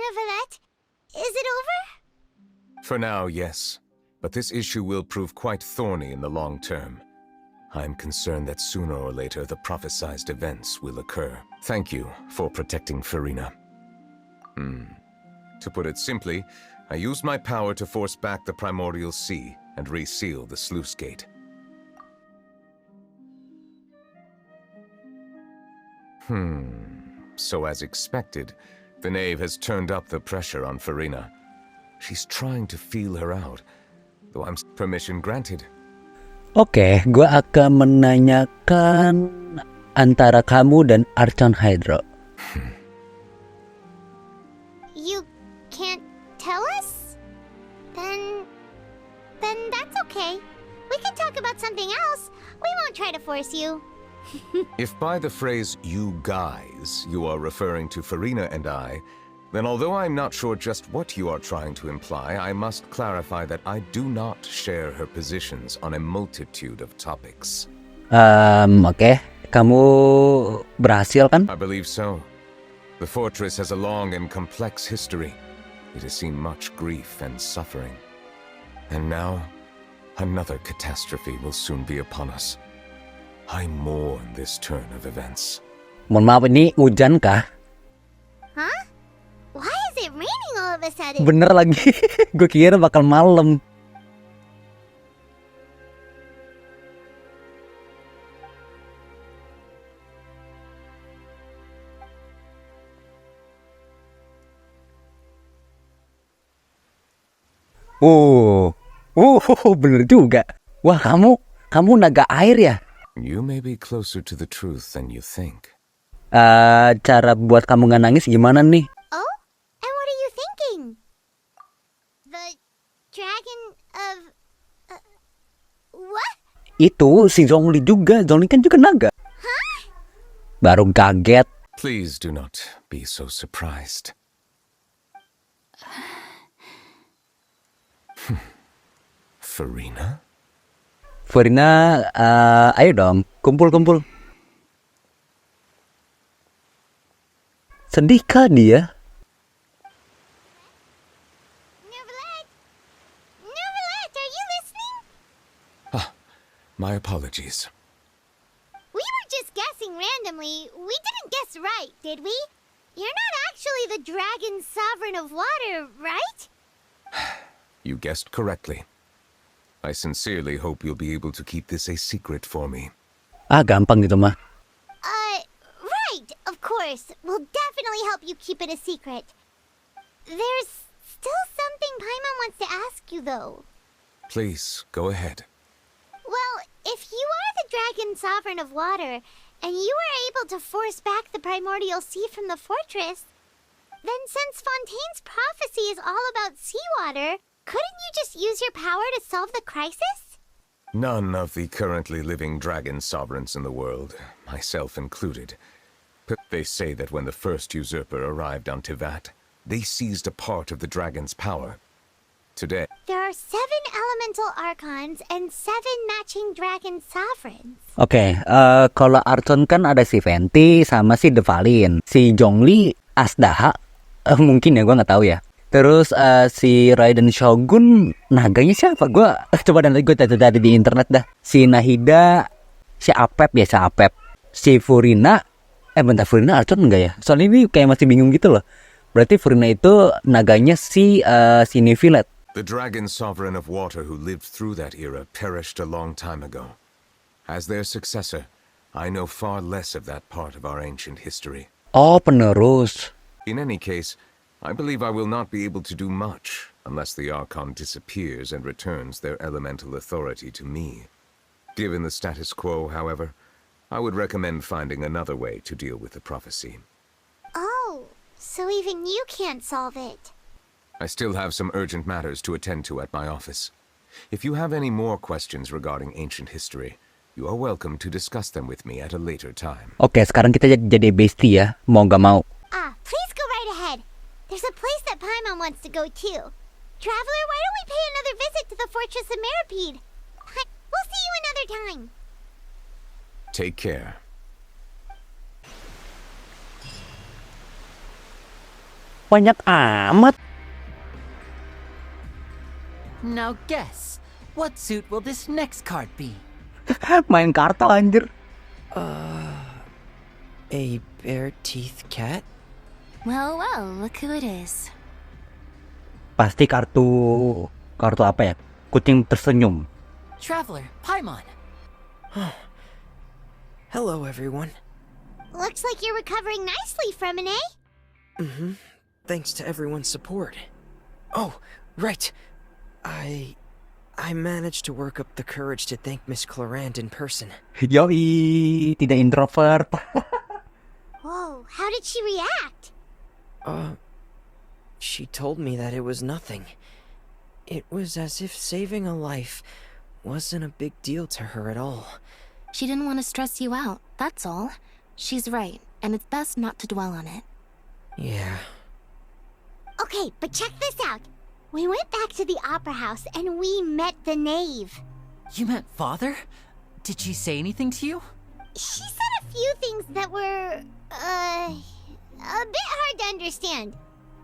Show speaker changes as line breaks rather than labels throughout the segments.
Neuvillette? Is it over?
For now, yes. But this issue will prove quite thorny in the long term. I'm concerned that sooner or later the prophesized events will occur. Thank you for protecting Farina. To put it simply, I used my power to force back the primordial sea and reseal the sluice gate. So as expected, the knave has turned up the pressure on Farina. She's trying to feel her out, though I'm permission granted.
Oke, gue akan menanyakan antara kamu dan Archon Hydro.
You can't tell us? Then that's okay. We can talk about something else. We won't try to force you.
If by the phrase "you guys" you are referring to Farina and I, then although I'm not sure just what you are trying to imply, I must clarify that I do not share her positions on a multitude of topics.
Oke. Kamu berhasil kan?
I believe so. The fortress has a long and complex history. It has seen much grief and suffering. And now, another catastrophe will soon be upon us. I mourn this turn of events.
Mohon maaf, ini hujan kah?
Huh? Why is it raining all of a sudden?
Bener lagi. Gue kira bakal malam. Bener juga. Wah, kamu naga air ya?
You may be closer to the truth than you think.
Cara buat kamu gak nangis gimana nih?
Oh? And what are you thinking? The dragon of... what?
Itu si Zhongli juga. Zhongli kan juga naga.
Huh?
Baru kaget.
Please do not be so surprised. Farina?
Farina, ayo dong, kumpul-kumpul. Sedih kah dia?
Neuvillette? Neuvillette, are you listening?
My apologies.
We were just guessing randomly. We didn't guess right, did we? You're not actually the dragon sovereign of water, right?
You guessed correctly. I sincerely hope you'll be able to keep this a secret for me.
Gampang gitu mah.
Right, of course. We'll definitely help you keep it a secret. There's still something Paimon wants to ask you, though.
Please, go ahead.
Well, if you are the dragon sovereign of water, and you were able to force back the primordial sea from the fortress, then since Fontaine's prophecy is all about seawater, couldn't you just use your power to solve the crisis?
None of the currently living dragon sovereigns in the world, myself included. They say that when the first usurper arrived on Tivat, they seized a part of the dragon's power. Today,
There are 7 elemental archons and 7 matching dragon sovereigns.
Oke, kalau Archon kan ada si Venti sama si Devalin. Si Zhongli Asdaha, mungkin ya, gue nggak tahu ya. Terus si Raiden Shogun, naganya siapa? Gue coba dan gue tadi di internet dah. Si Nahida, si Apep ya, si Apep. Si Furina, bentar, Furina Archon enggak ya? Soalnya ini kayak masih bingung gitu loh. Berarti Furina itu naganya si Neuvillette.
the dragon sovereign of water who lived through that era perished a long time ago. As their successor, I know far less of that part of our ancient history.
Oh, penerus.
In any case, I believe I will not be able to do much unless the Archon disappears and returns their elemental authority to me. Given the status quo, however, I would recommend finding another way to deal with the prophecy.
Oh, so even you can't solve it.
I still have some urgent matters to attend to at my office. If you have any more questions regarding ancient history, you are welcome to discuss them with me at a later time.
Oke, sekarang kita jadi bestie ya, mau gak mau.
Please go right ahead. There's a place that Paimon wants to go too. Traveler, why don't we pay another visit to the Fortress of Meropide? We'll see you another time.
Take care.
Banyak amat.
Now guess, what suit will this next card be?
Main kartu anjir.
A bare teeth cat?
Well, look who it is.
Pasti kartu apa ya? Kucing tersenyum.
Traveler, Paimon.
Hello, everyone.
Looks like you're recovering nicely from it, eh?
Thanks to everyone's support. Oh, right. I managed to work up the courage to thank Miss Clorand in person.
Yoi, tidak introvert.
Whoa, how did she react?
She told me that it was nothing. It was as if saving a life wasn't a big deal to her at all.
She didn't want to stress you out, that's all. She's right, and it's best not to dwell on it.
Yeah.
Okay, but check this out. We went back to the opera house and we met the knave.
You met Father? Did she say anything to you?
She said a few things that were, a bit hard to understand.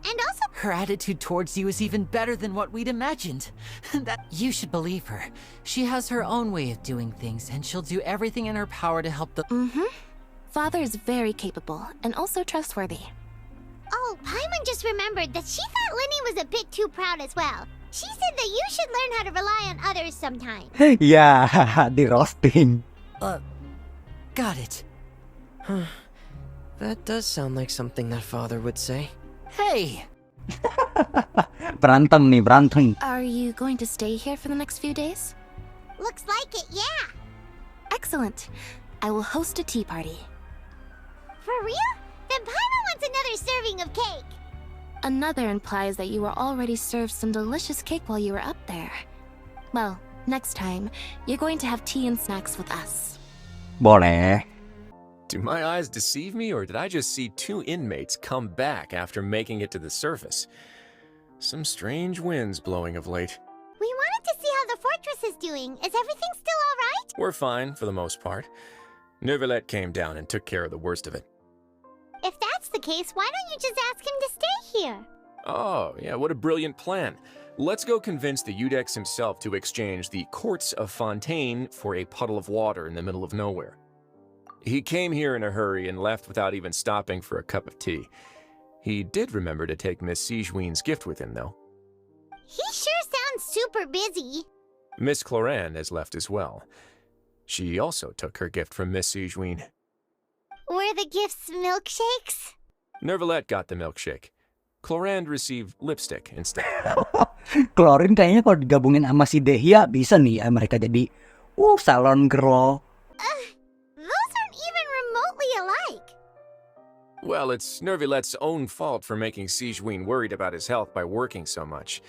And also,
Her attitude towards you is even better than what we'd imagined. That you should believe her. She has her own way of doing things, and she'll do everything in her power to help the—
Father is very capable, and also trustworthy.
oh, Paimon just remembered that she thought Linny was a bit too proud as well. She said that you should learn how to rely on others sometime.
Ya, di roasting.
Got it.
That does sound like something that Father would say.
Hey!
Berantem nih, berantem.
Are you going to stay here for the next few days?
Looks like it, yeah.
Excellent. I will host a tea party.
For real? Then Paimon wants another serving of cake.
Another implies that you were already served some delicious cake while you were up there. Well, next time, you're going to have tea and snacks with us.
Boleh.
Do my eyes deceive me, or did I just see two inmates come back after making it to the surface? Some strange winds blowing of late.
We wanted to see how the fortress is doing. Is everything still all right?
We're fine, for the most part. Neuvillette came down and took care of the worst of it.
If that's the case, why don't you just ask him to stay here?
Oh, yeah, what a brilliant plan. Let's go convince the Udex himself to exchange the Courts of Fontaine for a puddle of water in the middle of nowhere. He came here in a hurry and left without even stopping for a cup of tea. He did remember to take Miss Sigewinne's gift with him, though.
He sure sounds super busy.
Miss Clorand has left as well. She also took her gift from Miss Sigewinne.
Were the gifts milkshakes?
Neuvillette got the milkshake. Clorand received lipstick instead.
Klorin kayaknya kalau digabungin sama si Dehya bisa nih mereka jadi salon girl.
Those aren't even remotely alike.
Well, it's Neuvillette's own fault for making Sigewinne worried about his health by working so much.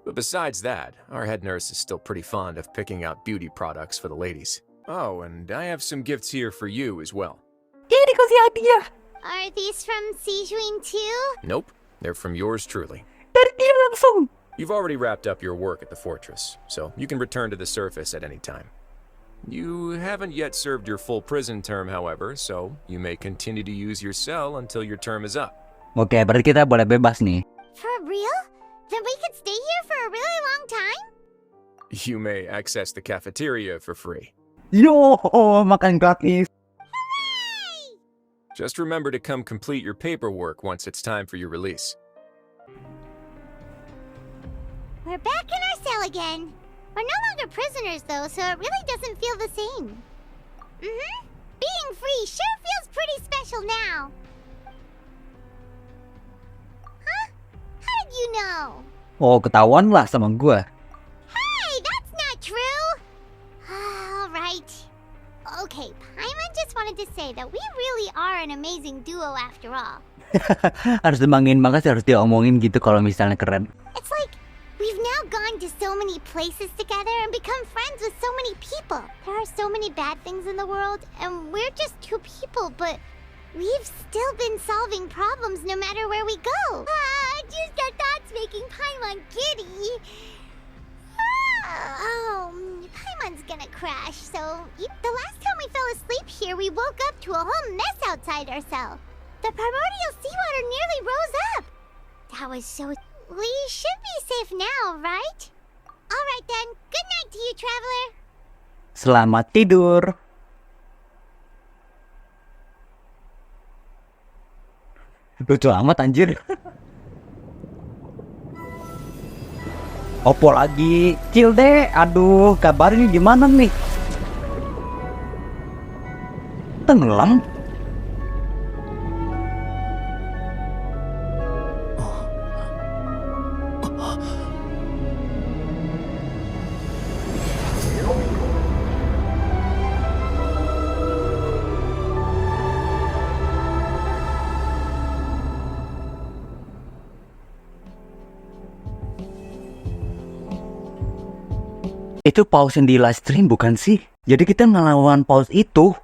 But besides that, our head nurse is still pretty fond of picking out beauty products for the ladies. Oh, and I have some gifts here for you as well.
Dikasih hadiah
Are these from Sigewinne too?
Nope, they're from yours truly.
dari dia langsung.
You've already wrapped up your work at the fortress, so you can return to the surface at any time. You haven't yet served your full prison term, however, so you may continue to use your cell until your term is up.
Oke, berarti kita boleh bebas nih.
For real? Then we could stay here for a really long time?
You may access the cafeteria for free.
Yo, makan gratis.
Just remember to come complete your paperwork once it's time for your release.
We're back in our cell again. We're no longer prisoners though, so it really doesn't feel the same. Being free sure feels pretty special now. Huh? How did you know?
Oh, ketahuan lah sama gua.
Hey, that's not true! Alright. Okay, Paimon just wanted to say that we really are an amazing duo after all.
Harus demangin banget sih, harus diomongin gitu kalau misalnya keren.
It's like, we've now gone to so many places together and become friends with so many people. There are so many bad things in the world, and we're just two people, but we've still been solving problems no matter where we go. Just the thoughts making Paimon giddy. Paimon's gonna crash, so the last time we fell asleep here, we woke up to a whole mess outside our cell. The primordial seawater nearly rose up. That was so... We should be safe now, right? Alright then, good night to you, traveler.
Selamat tidur. Lucu amat anjir. Opo lagi? Childe, aduh, kabarnya gimana nih? Tenggelam? Itu pause yang di live stream bukan sih? Jadi kita ngelawan pause itu.